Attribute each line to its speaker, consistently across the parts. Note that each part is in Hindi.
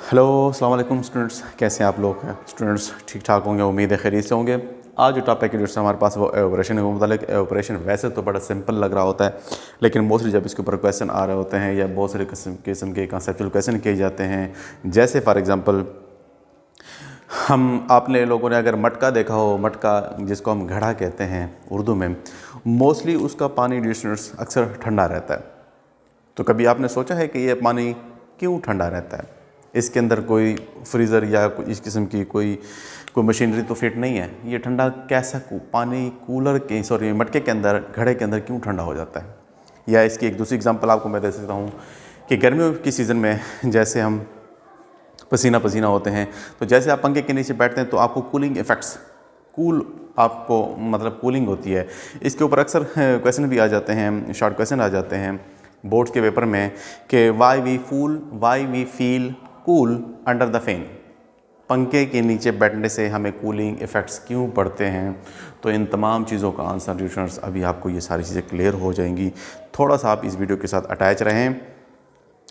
Speaker 1: हेलो अस्सलाम वालेकुम स्टूडेंट्स, कैसे हैं आप लोग? स्टूडेंट्स ठीक ठाक होंगे, उम्मीद है खैरियत से होंगे। आज जो टॉपिक है हमारे पास वो एवोपरेशन के मुतालिक। एवोपरेशन वैसे तो बड़ा सिंपल लग रहा होता है, लेकिन मोस्टली जब इसके ऊपर क्वेश्चन आ रहे होते हैं या बहुत सारे किस्म के कॉन्सेप्चुअल क्वेश्चन किए जाते हैं, जैसे फॉर एग्ज़ाम्पल आपने लोगों ने अगर मटका देखा हो, मटका जिसको हम घड़ा कहते हैं उर्दू में, मोस्टली उसका पानी डिस्टेंस अक्सर ठंडा रहता है। तो कभी आपने सोचा है कि ये पानी क्यों ठंडा रहता है? इसके अंदर कोई फ्रीज़र या इस किस्म की कोई मशीनरी तो फिट नहीं है। ये ठंडा कैसा पानी मटके के अंदर, घड़े के अंदर क्यों ठंडा हो जाता है? या इसकी एक दूसरी एग्जांपल आपको मैं दे सकता हूँ कि गर्मियों की सीज़न में जैसे हम पसीना पसीना होते हैं, तो जैसे आप पंखे के नीचे बैठते हैं तो आपको कूलिंग इफ़ेक्ट्स, आपको मतलब कूलिंग होती है। इसके ऊपर अक्सर क्वेश्चन भी आ जाते हैं, शॉर्ट क्वेश्चन आ जाते हैं बोर्ड्स के पेपर में कि why we feel cool under the fan. पंखे के नीचे बैठने से हमें कूलिंग इफ़ेक्ट्स क्यों पड़ते हैं? तो इन तमाम चीज़ों का आंसर ट्यूशनर्स अभी आपको ये सारी चीज़ें क्लियर हो जाएंगी। थोड़ा सा आप इस वीडियो के साथ अटैच रहें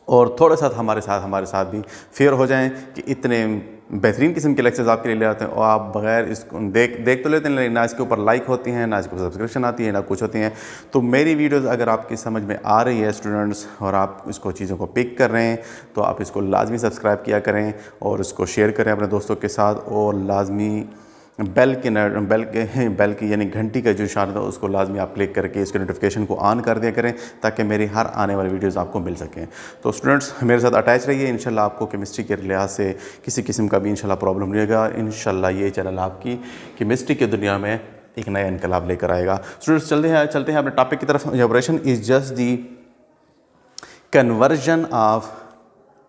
Speaker 1: और थोड़ा सा हमारे साथ भी फेयर हो जाएं कि इतने बेहतरीन किस्म के लेक्चर्स आपके लिए ले आते हैं और आप बगैर इसको देख तो लेते हैं, ना इसके ऊपर लाइक होती हैं, ना इसके ऊपर सब्सक्रिप्शन आती है, ना कुछ होती हैं। तो मेरी वीडियोस अगर आपकी समझ में आ रही है स्टूडेंट्स और आप इसको चीज़ों को पिक कर रहे हैं, तो आप इसको लाजमी सब्सक्राइब किया करें और इसको शेयर करें अपने दोस्तों के साथ, और लाजमी बेल की यानी घंटी का जो निशान था उसको लाजमी आप क्लिक करके इसके नोटिफिकेशन को ऑन कर दिया करें, ताकि मेरी हर आने वाली वीडियोस आपको मिल सकें। तो स्टूडेंट्स मेरे साथ अटैच रहिए, इंशाल्लाह आपको केमिस्ट्री के लिहाज से किसी किस्म का भी इंशाल्लाह प्रॉब्लम नहीं होगा। इंशाल्लाह ये चैनल आपकी केमिस्ट्री की दुनिया में एक नया इनकलाब लेकर आएगा। स्टूडेंट्स चलते हैं अपने टॉपिक की तरफ। Evaporation is just the conversion of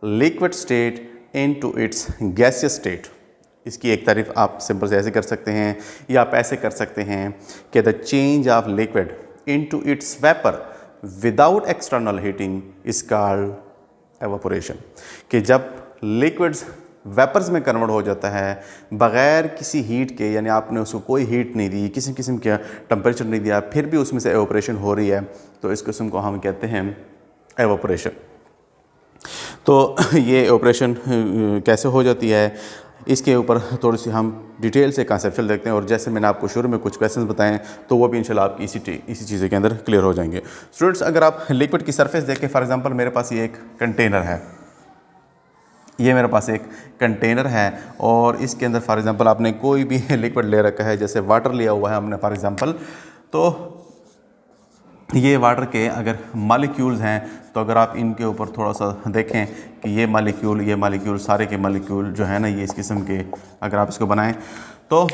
Speaker 1: liquid state into its gaseous state. इसकी एक तारीफ आप सिंपल से ऐसे कर सकते हैं या आप ऐसे कर सकते हैं कि the change of liquid into its vapour without external heating is called evaporation. कि जब लिक्विड्स वेपर्स में कन्वर्ट हो जाता है बग़ैर किसी हीट के, यानी आपने उसको कोई हीट नहीं दी, किसी किस्म का टेम्परेचर नहीं दिया, फिर भी उसमें से एवापोरेशन हो रही है, तो इस किस्म को हम कहते हैं एवापोरेशन। तो ये एवापोरेशन कैसे हो जाती है, इसके ऊपर थोड़ी सी हम डिटेल से कॉन्सेप्चुअल देखते हैं, और जैसे मैंने आपको शुरू में कुछ क्वेश्चंस बताएं तो वो भी इंशाल्लाह आपकी इसी चीज़ों के अंदर क्लियर हो जाएंगे। स्टूडेंट्स अगर आप लिक्विड की सरफेस देखें, फॉर एग्जांपल मेरे पास ये एक कंटेनर है, ये मेरे पास एक कंटेनर है और इसके अंदर फॉर एग्जांपल आपने कोई भी लिक्विड ले रखा है, जैसे वाटर लिया हुआ है हमने फॉर एग्जांपल, तो ये वाटर के अगर मॉलिक्यूल्स हैं, तो अगर आप इनके ऊपर थोड़ा सा देखें कि ये मॉलिक्यूल सारे के मॉलिक्यूल जो है ना, ये इस किस्म के अगर आप इसको बनाएं, तो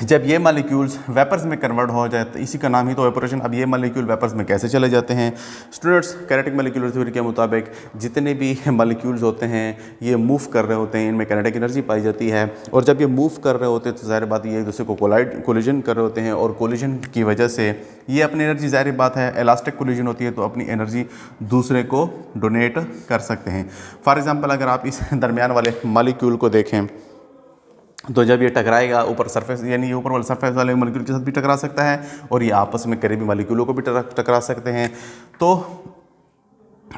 Speaker 1: जब ये मॉलिक्यूल्स वेपर्स में कन्वर्ट हो जाए तो इसी का नाम ही तो एवापोरेशन। अब ये मॉलिक्यूल वेपर्स में कैसे चले जाते हैं स्टूडेंट्स? काइनेटिक मॉलिक्यूलर थ्योरी के मुताबिक जितने भी मॉलिक्यूल्स होते हैं ये मूव कर रहे होते हैं, इनमें काइनेटिक एनर्जी पाई जाती है, और जब ये मूव कर रहे होते हैं तो ज़ाहिर बात ये एक दूसरे को कोलिजन कर रहे होते हैं, और कोलिजन की वजह से ये अपनी एनर्जी, ज़ाहिर बात है इलास्टिक कोलिजन होती है, तो अपनी एनर्जी दूसरे को डोनेट कर सकते हैं। फॉर एग्ज़ाम्पल अगर आप इस दरमियान वाले मॉलिक्यूल को देखें, तो जब ये टकराएगा ऊपर सरफेस, यानी ये ऊपर वाले सरफेस वाले मॉलिक्यूल के साथ भी टकरा सकता है, और ये आपस में करीबी मॉलिक्यूलों को भी टकरा सकते हैं। तो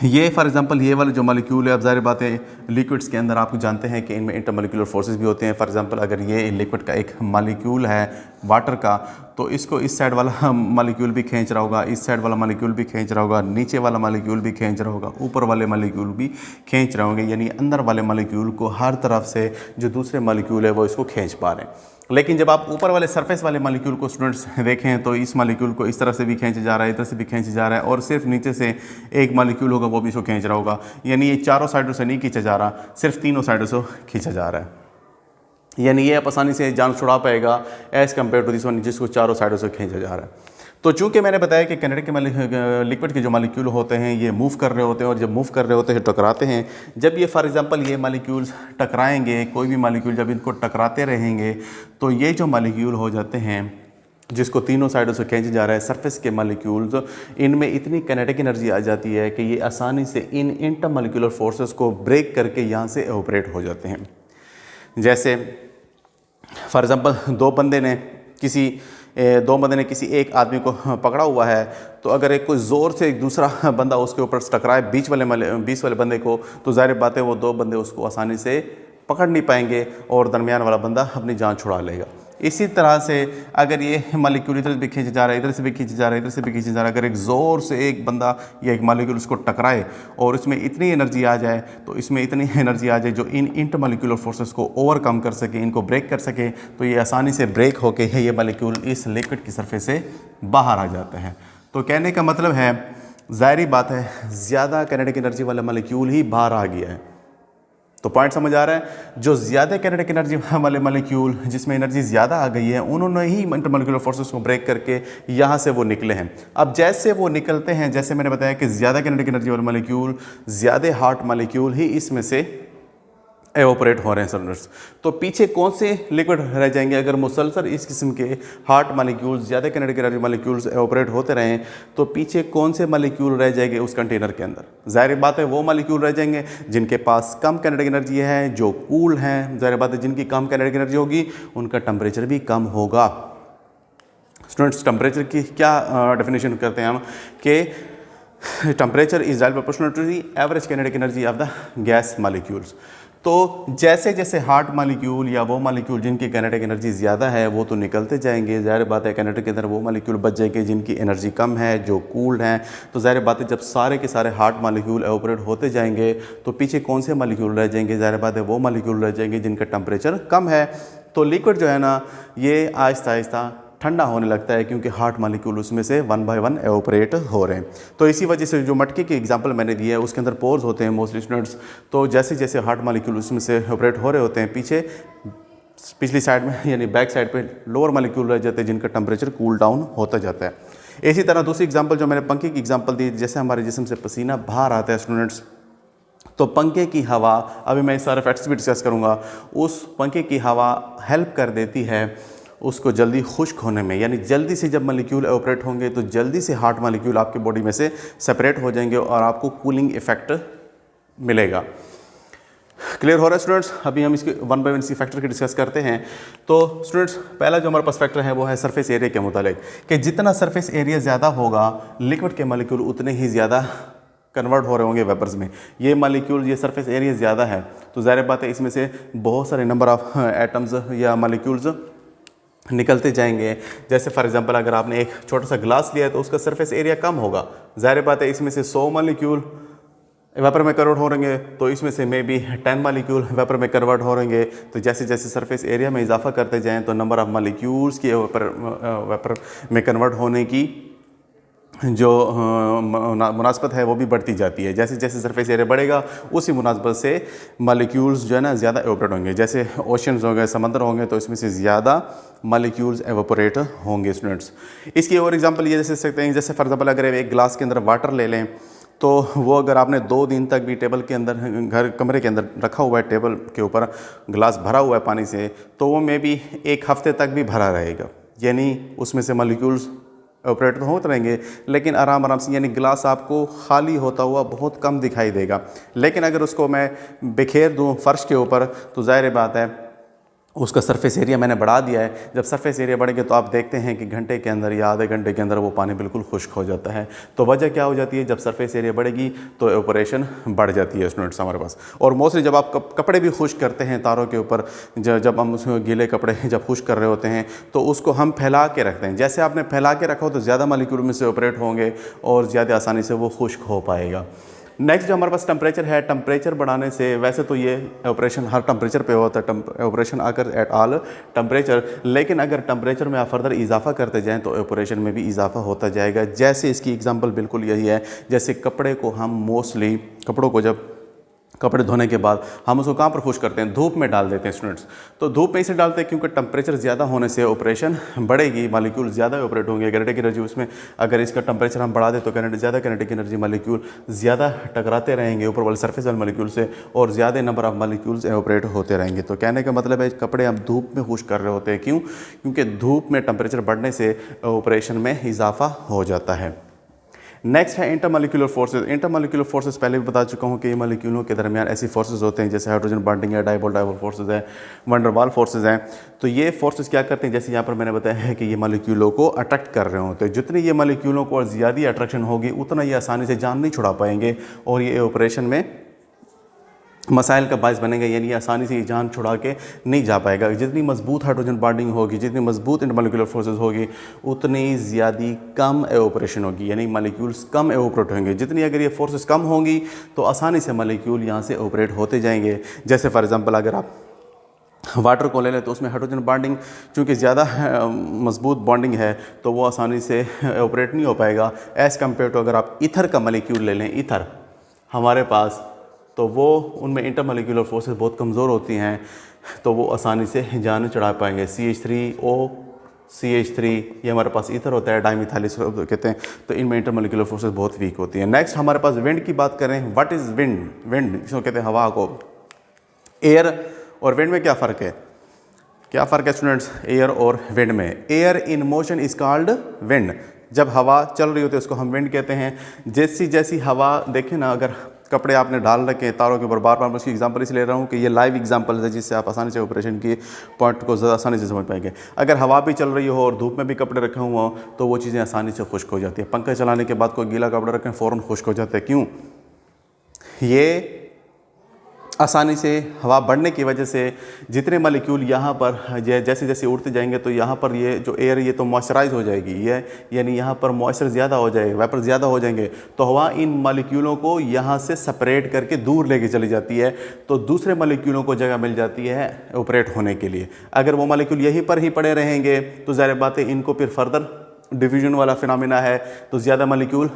Speaker 1: ये फॉर एग्जांपल ये वाले जो मॉलिक्यूल है, अब ज़ाहिर बात है लिक्विड्स के अंदर आप जानते हैं कि इनमें इंटरमॉलिक्यूलर फोर्सेस भी होते हैं। फॉर एग्जांपल अगर ये लिक्विड का एक मॉलिक्यूल है वाटर का, तो इसको इस साइड वाला मॉलिक्यूल भी खींच रहा होगा, इस साइड वाला मॉलिक्यूल भी खींच रहा होगा, नीचे वाला मॉलिक्यूल भी खींच रहा होगा, ऊपर वाले मॉलिक्यूल भी खींच रहे होंगे, यानी अंदर वाले मॉलिक्यूल को हर तरफ से जो दूसरे मॉलिक्यूल है वो इसको खींच पा रहे हैं। लेकिन जब आप ऊपर वाले सरफेस वाले मॉलिक्यूल को स्टूडेंट्स देखें, तो इस मॉलिक्यूल को इस तरफ से भी खींचा जा रहा है, इधर से भी खींचा जा रहा है, और सिर्फ नीचे से एक मॉलिक्यूल होगा वो भी इसको खींच रहा होगा, यानी ये चारों साइडों से नहीं खींचा जा रहा, सिर्फ तीनों साइडों से खींचा जा रहा है। यानी ये आप आसानी से जान छुड़ा पाएगा as compare to this one जिसको चारों साइडों से खींचा जा रहा है। तो चूंकि मैंने बताया कि काइनेटिक के लिक्विड के जो मॉलिक्यूल होते हैं ये मूव कर रहे होते हैं, और जब मूव कर रहे होते हैं टकराते हैं। जब ये फॉर एग्जांपल ये मॉलिक्यूल्स टकराएंगे, कोई भी मॉलिक्यूल जब इनको टकराते रहेंगे, तो ये जो मॉलिक्यूल हो जाते हैं जिसको तीनों साइडों से खींचा जा रहा है, सरफेस के मॉलिक्यूल्स, इनमें इतनी काइनेटिक एनर्जी आ जाती है कि ये आसानी से इन इंटरमॉलिक्यूलर फोर्सेस को ब्रेक करके यहाँ से एवापोरेट हो जाते हैं। जैसे फॉर एग्जांपल दो बंदे ने किसी दो बंदे ने किसी एक आदमी को पकड़ा हुआ है, तो अगर एक कोई ज़ोर से एक दूसरा बंदा उसके ऊपर टकराए बीच वाले बंदे को, तो ज़ाहिर बात है वो दो बंदे उसको आसानी से पकड़ नहीं पाएंगे और दरमियान वाला बंदा अपनी जान छुड़ा लेगा। इसी तरह से अगर ये मालिक्यूल इधर से भी खींचे जा रहा है, इधर से भी खींचे जा रहा है, इधर से भी खींचे जा रहा है, अगर एक ज़ोर से एक बंदा या एक मालिक्यूल उसको टकराए और इसमें इतनी एनर्जी आ जाए, तो इसमें इतनी एनर्जी आ जाए जो इन इंटरमॉलिक्यूलर फोर्सेस को ओवरकम कर सके, इनको ब्रेक कर सके, तो ये आसानी से ब्रेक होके ये मालिक्यूल इस लिक्विड की सरफेस से बाहर आ जाते हैं। तो कहने का मतलब है, ज़ाहिर बात है, ज़्यादा काइनेटिक एनर्जी वाला मालिक्यूल ही बाहर आ गया है। तो पॉइंट समझ आ रहा है, जो ज़्यादा काइनेटिक एनर्जी वाले मालिक्यूल जिसमें एनर्जी ज़्यादा आ गई है, उन्होंने ही इंटरमॉलिक्यूलर फोर्सेस को ब्रेक करके यहाँ से वो निकले हैं। अब जैसे वो निकलते हैं, जैसे मैंने बताया कि ज़्यादा काइनेटिक एनर्जी वाले मालिक्यूल, ज़्यादा हॉट मालिक्यूल ही इसमें से एवोपरेट हो रहे हैं स्टूडेंट्स। तो पीछे कौन से लिक्विड रह जाएंगे? अगर मुसलसल इस किस्म के हॉट मालिक्यूल्स, ज़्यादा काइनेटिक एनर्जी मालिक्यूल्स एवोपरेट होते रहें, तो पीछे कौन से मालिक्यूल रह जाएंगे उस कंटेनर के अंदर? ज़ाहिर बात है वो मालिक्यूल रह जाएंगे जिनके पास कम काइनेटिक एनर्जी है, जो कूल हैं। ज़ाहिर बात है जिनकी कम काइनेटिक एनर्जी होगी उनका टेम्परेचर भी कम होगा। स्टूडेंट्स, टेम्परेचर की क्या डेफिनेशन करते हैं हम कि temperature is directly proportional to the average kinetic energy of the gas molecules. तो जैसे जैसे हार्ड मालिक्यूल या वो मालिक्यूल जिनकी काइनेटिक एनर्जी ज़्यादा है वो तो निकलते जाएंगे, ज़ाहिर बात है काइनेटिक के अंदर वो मालिक्यूल बच जाएंगे जिनकी एनर्जी कम है, जो कूल्ड हैं। तो ज़ाहिर बात है जब सारे के सारे हार्ड मालिक्यूल एवोपरेट होते जाएंगे तो पीछे कौन से मालिक्यूल रह जाएंगे? ज़ाहिर बात है वो मालिक्यूल रह जाएंगे जिनका टेम्परेचर कम है। तो लिक्विड जो है ना, ये आहिस्ता आहिस्ता ठंडा होने लगता है क्योंकि हॉट मालिक्यूल उसमें से वन बाय वन एवोपरेट हो रहे हैं। तो इसी वजह से जो मटके की एग्जांपल मैंने दी है उसके अंदर पोर्स होते हैं मोस्टली स्टूडेंट्स। तो जैसे जैसे हॉट मालिक्यूल उसमें से एवोपरेट हो रहे होते हैं, पीछे पिछली साइड में यानी बैक साइड पे लोअर मालिक्यूल रह जाते हैं जिनका टेम्परेचर कूल डाउन होता जाता है। इसी तरह दूसरी एग्जाम्पल जो मैंने पंखे की एग्जाम्पल दी, जैसे हमारे जिस्म से पसीना बाहर आता है स्टूडेंट्स, तो पंखे की हवा, अभी मैं सारे फैक्ट्स भी डिस्कस करूँगा, उस पंखे की हवा हेल्प कर देती है उसको जल्दी खुश्क होने में। यानी जल्दी से जब मालिक्यूल एवोपरेट होंगे तो जल्दी से हॉट मालिक्यूल आपके बॉडी में से सेपरेट हो जाएंगे और आपको कूलिंग इफेक्ट मिलेगा। क्लियर हो रहा है स्टूडेंट्स? अभी हम इसके वन बाय वन सी फैक्टर की डिस्कस करते हैं। तो स्टूडेंट्स, पहला जो हमारे पास फैक्टर है वो है सरफेस एरिया के मुतालिक, कि जितना सरफेस एरिया ज़्यादा होगा लिक्विड के मालिक्यूल उतने ही ज़्यादा कन्वर्ट हो रहे होंगे वेपर्स में। ये मालिक्यूल, ये सरफेस एरिया ज़्यादा है तो ज़ाहिर बात है इसमें से बहुत सारे नंबर ऑफ एटम्स या मालिक्यूल्स निकलते जाएंगे। जैसे फॉर एग्जांपल अगर आपने एक छोटा सा ग्लास लिया है तो उसका सरफेस एरिया कम होगा, ज़ाहिर बात है इसमें से 100 मालिक्यूल वेपर में कन्वर्ट हो रहेंगे तो इसमें से मे बी 10 मालिक्यूल वेपर में कन्वर्ट हो रहेंगे। तो जैसे जैसे सरफेस एरिया में इजाफा करते जाएँ तो नंबर ऑफ मालिक्यूल्स की वेपर में कन्वर्ट होने की जो मुनासबत है वो भी बढ़ती जाती है। जैसे जैसे सरफेस एरिया बढ़ेगा उसी मुनासबत से मालिक्यूल्स जो है ना ज़्यादा एवोपरेट होंगे। जैसे ओशंस हो गए, समंदर होंगे, तो इसमें से ज़्यादा मालिक्यूल्स एवोपरेट होंगे स्टूडेंट्स। इसकी और एग्जांपल ये जैसे सकते हैं, जैसे फॉर एग्जांपल अगर एक ग्लास के अंदर वाटर ले लें तो वो अगर आपने 2 दिन तक भी टेबल के अंदर कमरे के अंदर रखा हुआ है, टेबल के ऊपर ग्लास भरा हुआ है पानी से, तो वो मे बी 1 हफ्ते तक भी भरा रहेगा। यानी उसमें से मालिक्यूल्स ऑपरेट तो होते रहेंगे लेकिन आराम आराम से, यानी ग्लास आपको खाली होता हुआ बहुत कम दिखाई देगा। लेकिन अगर उसको मैं बिखेर दूं फर्श के ऊपर तो ज़ाहिर बात है उसका सरफेस एरिया मैंने बढ़ा दिया है। जब सरफेस एरिया बढ़ेगा तो आप देखते हैं कि घंटे के अंदर या आधे घंटे के अंदर वो पानी बिल्कुल खुश्क हो जाता है। तो वजह क्या हो जाती है? जब सरफेस एरिया बढ़ेगी तो एवोपरेशन बढ़ जाती है स्टूडेंट्स हमारे पास। और मोस्टली जब आप कपड़े भी खुश्क करते हैं तारों के ऊपर, जब हम उसमें गीले कपड़े जब खुश्क कर रहे होते हैं तो उसको हम फैला के रखते हैं। जैसे आपने फैला के रखा हो तो ज़्यादा मालिक्यूल में से ऑपरेट होंगे और ज़्यादा आसानी से वो खुश्क हो पाएगा। नेक्स्ट जो हमारे पास टेम्परेचर है, टेम्परेचर बढ़ाने से, वैसे तो ये ऑपरेशन हर टेम्परेचर पे होता है, ऑपरेशन आकर एट ऑल टेम्परेचर, लेकिन अगर टेम्परेचर में आप फर्दर इजाफा करते जाएं तो ऑपरेशन में भी इजाफा होता जाएगा। जैसे इसकी एग्जांपल बिल्कुल यही है, जैसे कपड़े को हम मोस्टली कपड़ों को जब कपड़े धोने के बाद हम उसको कहाँ पर खुश करते हैं? धूप में डाल देते हैं स्टूडेंट्स। तो धूप में इसे डालते हैं क्योंकि टेम्परेचर ज़्यादा होने से ऑपरेशन बढ़ेगी, मालिक्यूल ज़्यादा ऑपरेट होंगे। काइनेटिक एनर्जी उसमें अगर इसका टेम्परेचर हम बढ़ा दें तो ज़्यादा काइनेटिक एनर्जी मालिक्यूल ज़्यादा टकराते रहेंगे ऊपर वाले सरफेस वाले मालिक्यूल से और ज़्यादा नंबर ऑफ मालिक्यूल्स ऑपरेट होते रहेंगे। तो कहने का मतलब है कपड़े हम धूप में खुश कर रहे होते हैं। क्यों? क्योंकि धूप में टेम्परेचर बढ़ने से ऑपरेशन में इजाफा हो जाता है। नेक्स्ट है इंटरमॉलिक्यूलर फोर्सेस। इंटरमॉलिक्यूलर फोर्सेस पहले भी बता चुका हूँ कि ये मॉलिक्यूलों के दरमियान ऐसी फोर्सेस होते हैं जैसे हाइड्रोजन बॉन्डिंग है, डाइपोल फोर्सेस है, वैन डर वाल्स फोर्सेस हैं। तो ये फोर्सेस क्या करते हैं, जैसे यहाँ पर मैंने बताया है कि ये मॉलिक्यूलों को अट्रैक्ट कर रहे होते हैं। जितनी ये मॉलिक्यूलों को ज़्यादा अट्रैक्शन होगी उतना ये आसानी से जान नहीं छुड़ा पाएंगे और ये ऑपरेशन में मसाइल का बायस बनेगा, यानी आसानी से ये जान छुड़ा के नहीं जा पाएगा। जितनी मजबूत हाइड्रोजन बॉन्डिंग होगी, जितनी मजबूत इंटरमॉलिक्यूलर फोर्सेस होगी, उतनी ज़्यादा कम एवोपरेशन होगी, यानी मॉलिक्यूल्स कम एवोपरेट होंगे। जितनी अगर ये फोर्सेस कम होंगी तो आसानी से मॉलिक्यूल यहाँ से ऑपरेट होते जाएंगे। जैसे फॉर एग्जांपल अगर आप वाटर को ले लें तो उसमें हाइड्रोजन बॉन्डिंग चूँकि ज़्यादा मजबूत बॉन्डिंग है तो वो आसानी से ऑपरेट नहीं हो पाएगा एज़ कम्पेयर टू अगर आप ईथर का मॉलिक्यूल ले लें, ईथर हमारे पास, तो वो उनमें इंटरमॉलिक्यूलर फोर्सेस बहुत कमज़ोर होती हैं, तो वो आसानी से जान चढ़ा पाएंगे। CH3O CH3 ये हमारे पास ईथर होता है, डाइमिथाइलिस कहते हैं, तो इनमें इंटरमॉलिक्यूलर फोर्सेस बहुत वीक होती हैं। नेक्स्ट हमारे पास विंड की बात करें। What is wind? विंड जिसको कहते हैं हवा को। एयर और विंड में क्या फ़र्क है? क्या फ़र्क है स्टूडेंट्स एयर और विंड में? Air in motion is called wind. जब हवा चल रही होती है उसको हम विंड कहते हैं। जैसी जैसी हवा, देखें ना, अगर कपड़े आपने डाल रखे हैं तारों के ऊपर, बार बार मैं उसकी एग्जांपल इसलिए ले रहा हूँ कि ये लाइव एग्जांपल है जिससे आप आसानी से ऑपरेशन की पॉइंट को ज़्यादा आसानी से समझ पाएंगे। अगर हवा भी चल रही हो और धूप में भी कपड़े रखे हुए हों तो वो चीज़ें आसानी से खुश्क हो जाती है। पंखा चलाने के बाद कोई गीला कपड़ा रखें फ़ौरन खुश्क हो जाता है। क्यों? ये आसानी से हवा बढ़ने की वजह से जितने मॉलिक्यूल यहाँ पर जैसे जैसे उड़ते जाएंगे तो यहाँ पर ये जो एयर ये तो मॉइस्चराइज हो जाएगी, ये यानी यहाँ पर मॉइस्चर ज़्यादा हो जाएगा, वेपर ज़्यादा हो जाएंगे, तो हवा इन मॉलिक्यूलों को यहाँ से सेपरेट करके दूर लेके चली जाती है, तो दूसरे मॉलिक्यूलों को जगह मिल जाती है ऑपरेट होने के लिए। अगर वो मॉलिक्यूल यहीं पर ही पड़े रहेंगे तो ज़ाहिर बात है इनको फिर फर्दर डिवीजन वाला फिनोमेना है, तो ज़्यादा मॉलिक्यूल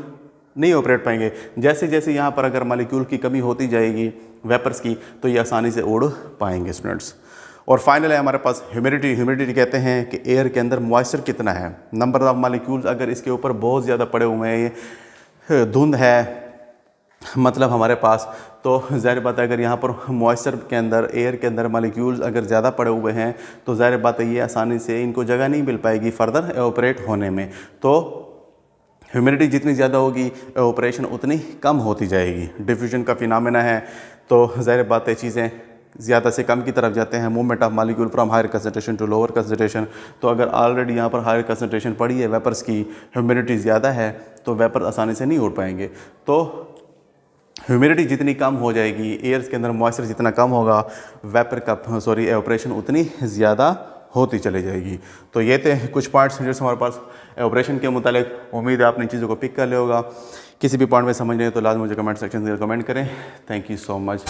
Speaker 1: नहीं ऑपरेट पाएंगे। जैसे जैसे यहाँ पर अगर मॉलिक्यूल की कमी होती जाएगी वेपर्स की, तो ये आसानी से उड़ पाएंगे स्टूडेंट्स। और फाइनल है हमारे पास ह्यूमिडिटी। ह्यूमिडिटी कहते हैं कि एयर के अंदर मॉइस्चर कितना है, नंबर ऑफ मॉलिक्यूल्स अगर इसके ऊपर बहुत ज़्यादा पड़े हुए हैं, ये धुंध है मतलब हमारे पास, तो ज़ाहिर बात है अगर यहाँ पर मॉइस्चर के अंदर एयर के अंदर मॉलिक्यूल्स अगर ज़्यादा पड़े हुए हैं तो ज़ाहिर बात है ये आसानी से इनको जगह नहीं मिल पाएगी फर्दर ऑपरेट होने में। तो ह्यूमिडिटी जितनी ज़्यादा होगी ऑपरेशन उतनी कम होती जाएगी। डिफ्यूजन का फिनोमेना है, तो ज़ाहिर बात है चीज़ें ज़्यादा से कम की तरफ जाते हैं। Movement of molecule from higher concentration to lower concentration. तो अगर ऑलरेडी यहाँ पर हायर कंसंट्रेशन पड़ी है वेपर्स की, ह्यूमिडिटी ज़्यादा है, तो वेपर आसानी से नहीं उड़ पाएंगे। तो ह्यूमिडिटी जितनी कम हो जाएगी, एयर्स के अंदर मॉइस्चर जितना कम होगा, वेपर का ऑपरेशन उतनी ज़्यादा होती चली जाएगी। तो ये थे कुछ पॉइंट्स जो हमारे पास ऑपरेशन के मुतालिक। उम्मीद है आपने चीज़ों को पिक कर लिया होगा। किसी भी पॉइंट में समझ नहीं तो लाजमी मुझे कमेंट सेक्शन में कमेंट करें। Thank you so much.